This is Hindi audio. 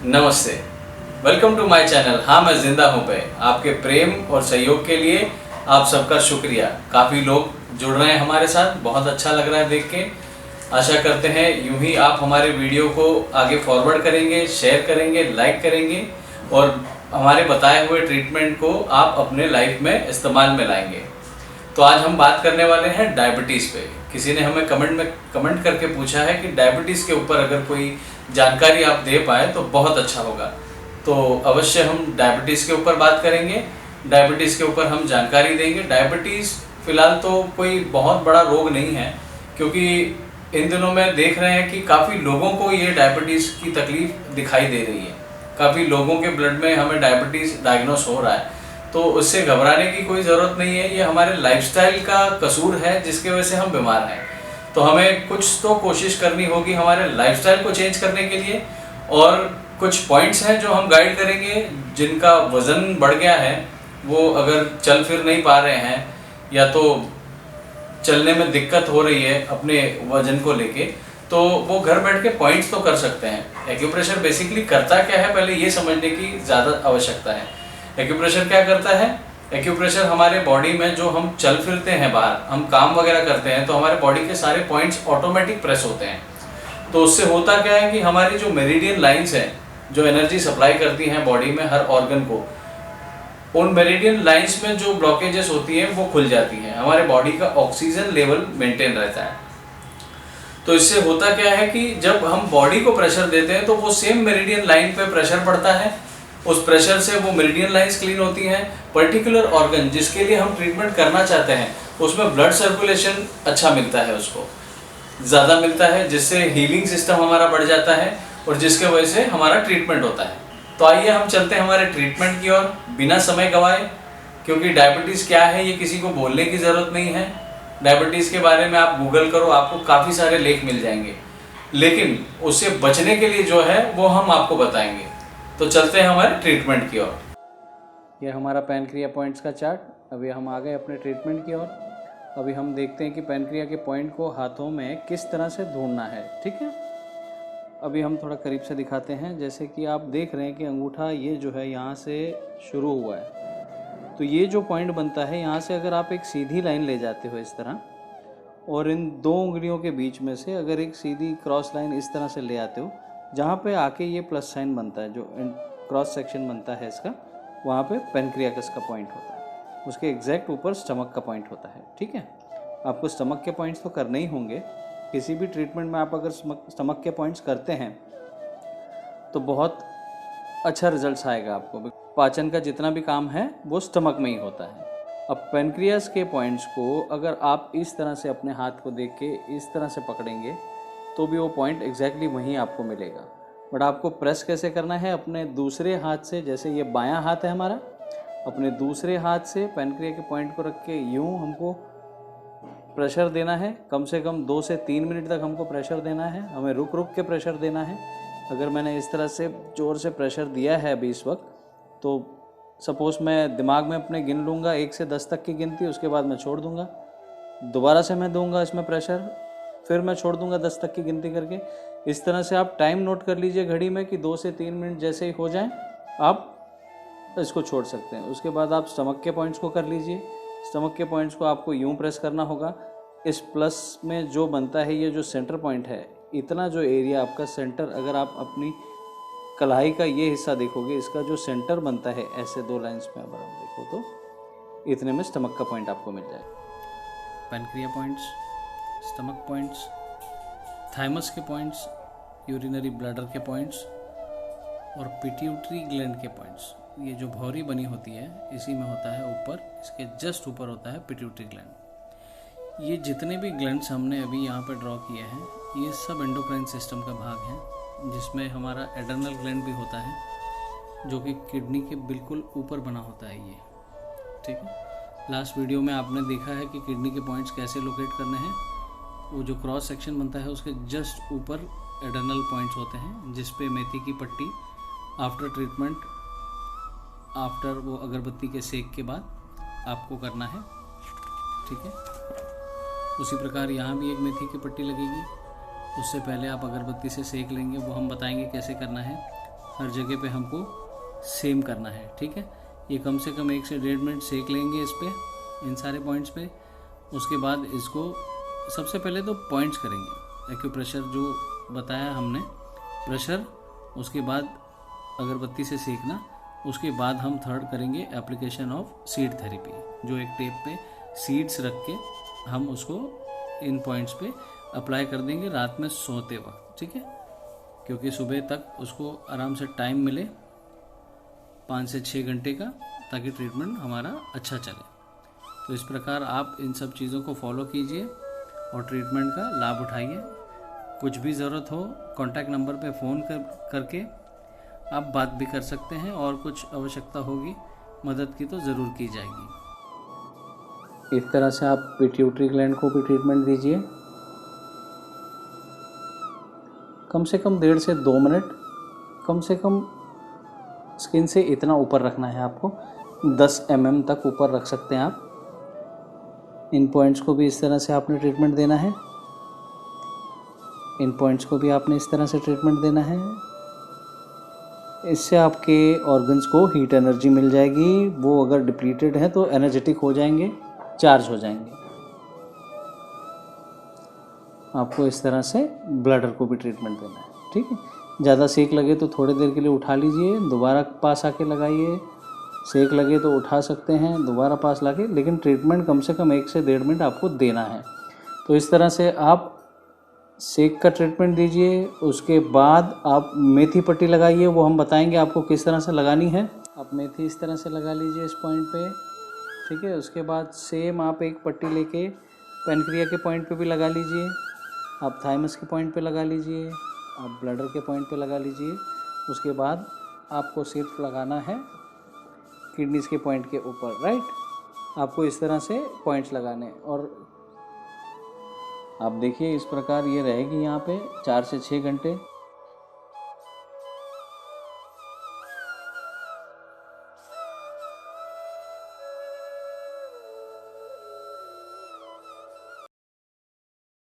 नमस्ते, वेलकम टू माय चैनल। हाँ, मैं जिंदा हूँ पे। आपके प्रेम और सहयोग के लिए आप सबका शुक्रिया। काफ़ी लोग जुड़ रहे हैं हमारे साथ, बहुत अच्छा लग रहा है देख के। आशा करते हैं यूं ही आप हमारे वीडियो को आगे फॉरवर्ड करेंगे, शेयर करेंगे, लाइक करेंगे और हमारे बताए हुए ट्रीटमेंट को आप अपने लाइफ में इस्तेमाल में लाएंगे। तो आज हम बात करने वाले हैं डायबिटीज़ पे। किसी ने हमें कमेंट करके पूछा है कि डायबिटीज़ के ऊपर अगर कोई जानकारी आप दे पाए तो बहुत अच्छा होगा। तो अवश्य हम डायबिटीज़ के ऊपर बात करेंगे, डायबिटीज़ के ऊपर हम जानकारी देंगे। डायबिटीज़ फ़िलहाल तो कोई बहुत बड़ा रोग नहीं है, क्योंकि इन दिनों में देख रहे हैं कि काफ़ी लोगों को ये डायबिटीज़ की तकलीफ़ दिखाई दे रही है। काफ़ी लोगों के ब्लड में हमें डायबिटीज़ डायग्नोस हो रहा है। तो उससे घबराने की कोई ज़रूरत नहीं है। ये हमारे लाइफस्टाइल का कसूर है जिसके वजह से हम बीमार हैं। तो हमें कुछ तो कोशिश करनी होगी हमारे लाइफस्टाइल को चेंज करने के लिए। और कुछ पॉइंट्स हैं जो हम गाइड करेंगे। जिनका वज़न बढ़ गया है, वो अगर चल फिर नहीं पा रहे हैं या तो चलने में दिक्कत हो रही है अपने वज़न को लेके, तो वो घर बैठ के पॉइंट्स तो कर सकते हैं। एक्यूप्रेशर बेसिकली करता क्या है, पहले ये समझने की ज़्यादा आवश्यकता है। एक्यूप्रेशर क्या करता है? एक्यूप्रेशर हमारे बॉडी में जो हम चल फिरते हैं, बाहर हम काम वगैरह करते हैं, तो हमारे बॉडी के सारे पॉइंट्स ऑटोमेटिक प्रेस होते हैं। तो उससे होता क्या है कि हमारी जो मेरिडियन लाइंस हैं, जो एनर्जी सप्लाई करती हैं बॉडी में हर ऑर्गन को, उन मेरिडियन लाइंस में जो ब्लॉकेजेस होती हैं वो खुल जाती हैं। हमारे बॉडी का ऑक्सीजन लेवल मेंटेन रहता है। तो इससे होता क्या है कि जब हम बॉडी को प्रेशर देते हैं तो वो सेम मेरिडियन लाइन पे प्रेशर पड़ता है। उस प्रेशर से वो मेरिडियन लाइंस क्लीन होती हैं। पर्टिकुलर ऑर्गन जिसके लिए हम ट्रीटमेंट करना चाहते हैं, उसमें ब्लड सर्कुलेशन अच्छा मिलता है, उसको ज़्यादा मिलता है, जिससे हीलिंग सिस्टम हमारा बढ़ जाता है और जिसके वजह से हमारा ट्रीटमेंट होता है। तो आइए हम चलते हैं हमारे ट्रीटमेंट की ओर बिना समय गंवाए, क्योंकि डायबिटीज़ क्या है ये किसी को बोलने की ज़रूरत नहीं है। डायबिटीज़ के बारे में आप गूगल करो, आपको काफ़ी सारे लेख मिल जाएंगे, लेकिन उससे बचने के लिए जो है वो हम आपको बताएंगे। तो चलते हैं हमारे ट्रीटमेंट की ओर। ये हमारा पैनक्रिया पॉइंट्स का चार्ट। अभी हम आ गए अपने ट्रीटमेंट की ओर। अभी हम देखते हैं कि पैनक्रिया के पॉइंट को हाथों में किस तरह से ढूंढना है, ठीक है। अभी हम थोड़ा करीब से दिखाते हैं। जैसे कि आप देख रहे हैं कि अंगूठा ये जो है यहाँ से शुरू हुआ है, तो ये जो पॉइंट बनता है यहाँ से अगर आप एक सीधी लाइन ले जाते हो इस तरह, और इन दो उंगलियों के बीच में से अगर एक सीधी क्रॉस लाइन इस तरह से ले आते हो, जहाँ पे आके ये प्लस साइन बनता है, जो क्रॉस सेक्शन बनता है इसका, वहाँ पे पैनक्रियाकस का पॉइंट होता है। उसके एग्जैक्ट ऊपर स्टमक का पॉइंट होता है, ठीक है। आपको स्टमक के पॉइंट्स तो करने ही होंगे। किसी भी ट्रीटमेंट में आप अगर स्टमक के पॉइंट्स करते हैं तो बहुत अच्छा रिजल्ट आएगा आपको। पाचन का जितना भी काम है वो स्टमक में ही होता है। अब पैनक्रियास के पॉइंट्स को अगर आप इस तरह से अपने हाथ को देख के इस तरह से पकड़ेंगे तो भी वो पॉइंट एग्जैक्टली वहीं आपको मिलेगा। बट आपको प्रेस कैसे करना है? अपने दूसरे हाथ से, जैसे ये बायां हाथ है हमारा, अपने दूसरे हाथ से पैनक्रिया के पॉइंट को रख के यूँ हमको प्रेशर देना है। कम से कम 2 से 3 मिनट तक हमको प्रेशर देना है। हमें रुक रुक के प्रेशर देना है। अगर मैंने इस तरह से ज़ोर से प्रेशर दिया है अभी इस वक्त, तो सपोज़ मैं दिमाग में अपने गिन लूँगा 1 से 10 तक की गिनती, उसके बाद मैं छोड़ दूँगा। दोबारा से मैं दूँगा इसमें प्रेशर, फिर मैं छोड़ दूँगा 10 तक की गिनती करके। इस तरह से आप टाइम नोट कर लीजिए घड़ी में कि 2 से 3 मिनट जैसे ही हो जाएं आप इसको छोड़ सकते हैं। उसके बाद आप स्टमक के पॉइंट्स को कर लीजिए। स्टमक के पॉइंट्स को आपको यूँ प्रेस करना होगा। इस प्लस में जो बनता है, ये जो सेंटर पॉइंट है, इतना जो एरिया आपका सेंटर, अगर आप अपनी कलाई का ये हिस्सा देखोगे, इसका जो सेंटर बनता है ऐसे 2 लाइंस में अगर आप देखो तो इतने में स्टमक का पॉइंट आपको मिल जाएगा। Pancreas points, stomach points, thymus के पॉइंट्स, यूरिनरी ब्लैडर के पॉइंट्स और पिट्यूटरी ग्लैंड के पॉइंट्स। ये जो भौरी बनी होती है इसी में होता है ऊपर, इसके जस्ट ऊपर होता है पिट्यूटरी ग्लैंड। ये जितने भी ग्लैंड्स हमने अभी यहाँ पर ड्रॉ किए हैं, ये सब एंडोक्राइन सिस्टम का भाग है, जिसमें हमारा एड्रेनल ग्लैंड भी होता है, जो कि किडनी के बिल्कुल ऊपर बना होता है ये, ठीक है। लास्ट वीडियो में आपने देखा है कि किडनी के पॉइंट्स कैसे लोकेट करने हैं। वो जो क्रॉस सेक्शन बनता है उसके जस्ट ऊपर एड्रेनल पॉइंट्स होते हैं, जिस पे मेथी की पट्टी आफ्टर ट्रीटमेंट, आफ्टर वो अगरबत्ती के सेक के बाद आपको करना है, ठीक है। उसी प्रकार यहाँ भी एक मेथी की पट्टी लगेगी। उससे पहले आप अगरबत्ती से सेक लेंगे, वो हम बताएंगे कैसे करना है। हर जगह पे हमको सेम करना है, ठीक है। ये कम से कम 1 से 1.5 मिनट सेक लेंगे इस पर, इन सारे पॉइंट्स पे। उसके बाद इसको सबसे पहले तो पॉइंट्स करेंगे, एक्यूप्रेशर जो बताया हमने, प्रेशर, उसके बाद अगरबत्ती से सेकना, उसके बाद हम थर्ड करेंगे एप्लीकेशन ऑफ सीड थेरेपी, जो एक टेप पे सीड्स रख के हम उसको इन पॉइंट्स पे अप्लाई कर देंगे रात में सोते वक्त, ठीक है, क्योंकि सुबह तक उसको आराम से टाइम मिले 5 से 6 घंटे का, ताकि ट्रीटमेंट हमारा अच्छा चले। तो इस प्रकार आप इन सब चीज़ों को फॉलो कीजिए और ट्रीटमेंट का लाभ उठाइए। कुछ भी ज़रूरत हो कॉन्टैक्ट नंबर पे फ़ोन करके आप बात भी कर सकते हैं, और कुछ आवश्यकता होगी मदद की तो ज़रूर की जाएगी। इस तरह से आप पिट्यूटरी ग्लैंड को भी ट्रीटमेंट दीजिए। कम से कम 1.5 से 2 मिनट, कम से कम स्किन से इतना ऊपर रखना है आपको, 10 mm तक ऊपर रख सकते हैं आप। इन पॉइंट्स को भी इस तरह से आपने ट्रीटमेंट देना है, इन पॉइंट्स को भी आपने इस तरह से ट्रीटमेंट देना है। इससे आपके ऑर्गन्स को हीट एनर्जी मिल जाएगी, वो अगर डिप्लीटेड है तो एनर्जेटिक हो जाएंगे, चार्ज हो जाएंगे। आपको इस तरह से ब्लडर को भी ट्रीटमेंट देना है, ठीक है। ज़्यादा सेक लगे तो थोड़ी देर के लिए उठा लीजिए, दोबारा पास आके लगाइए। सेक लगे तो उठा सकते हैं, दोबारा पास लाके, लेकिन ट्रीटमेंट कम से कम 1 से 1.5 मिनट आपको देना है। तो इस तरह से आप सेक का ट्रीटमेंट दीजिए। उसके बाद आप मेथी पट्टी लगाइए, वो हम बताएंगे आपको किस तरह से लगानी है। आप मेथी इस तरह से लगा लीजिए इस पॉइंट पे, ठीक है। उसके बाद सेम आप एक पट्टी लेके पैनक्रिया के पॉइंट पे भी लगा लीजिए, आप थाइमस के पॉइंट पे लगा लीजिए, आप ब्लडर के पॉइंट पे लगा लीजिए। उसके बाद आपको सिर्फ लगाना है किडनीज के पॉइंट के ऊपर, राइट। आपको इस तरह से पॉइंट्स लगाने, और आप देखिए इस प्रकार ये रहेगी यहाँ पे 4 से 6 घंटे।